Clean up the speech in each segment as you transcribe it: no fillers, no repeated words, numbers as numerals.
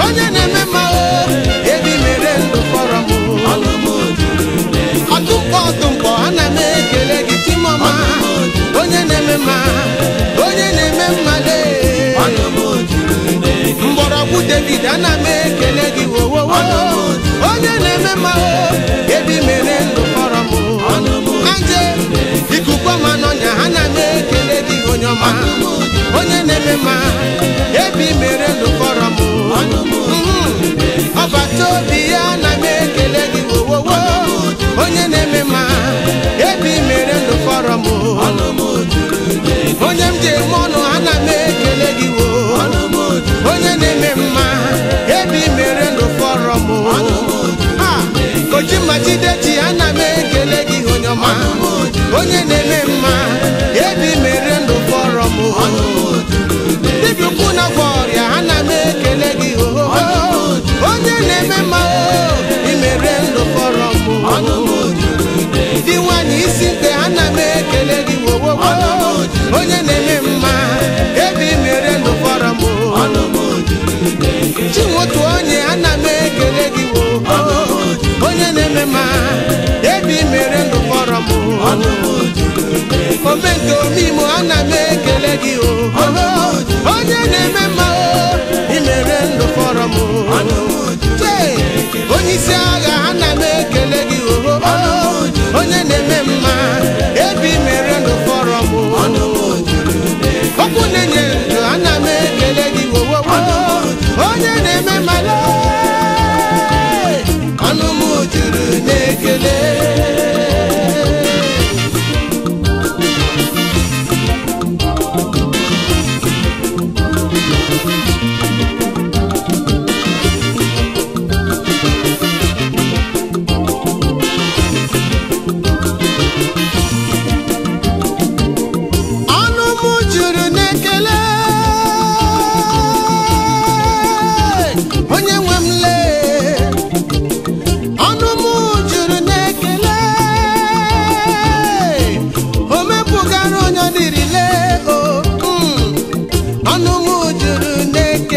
Onye na-eme ma o ebi mere ndụ fọrọ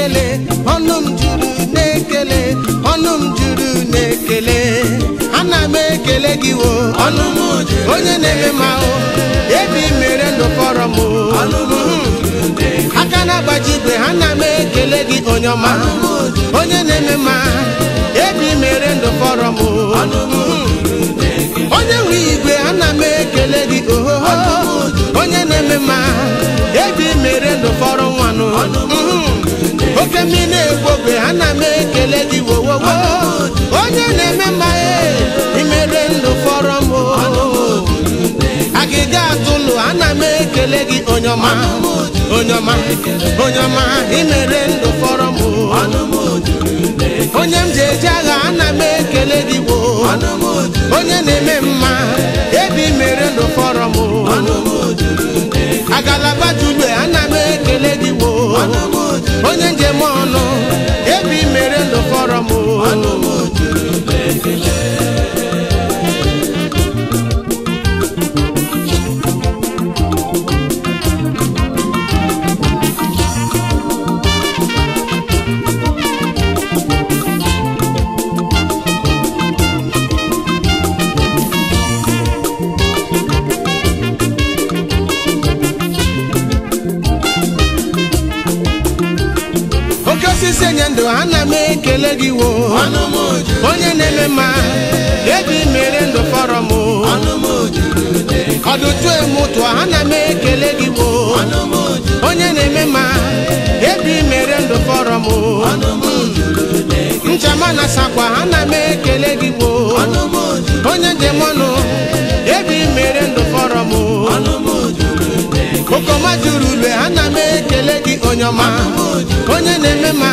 na-ekele ọnụ m juru na-ekele ọnụ m juru na-ekele ana m ekele gị wo ọnụ m onye na-eme ma o ebi mere ndụ fọrọ m aka na-agbaji igwe ana m ekele gị onye ọma onye na-eme ma ebi mere ndụ fọrọ m onye nwe igwe ana m ekele gị ohoho onye na-eme ma ebi mere ndụ fọrọ nwanụ oke mmiri na-egbu ogwe ana m ekele gị wowowo onye na-eme ma imere ndụ fọrọ m agịga atụlụ ana m ekele gị onye ọma onye ọma onye ọma imere ndụ fọrọ m onye m ji eje agha ana m ekele gị wo onye na-eme mma ebi mere ndụ fọrọ m agalaba julue ana m ekele gị wo onye njem ọnụ ebi mere ndụ fọrọ m Senyendo ana m ekele gị wo onye na-eme ma ebi mere ndụ fọrọ m ọdụtụ emụtụ ana m ekele gị wo onye na-eme ma ebi mere ndụ fọrọ m nchama na sakwa ana m ekele gị wo onye njem ọnụ ebi mere ndụ fọrọ m okoma juru ule ana m ekele gị onye ọma onye na-eme ma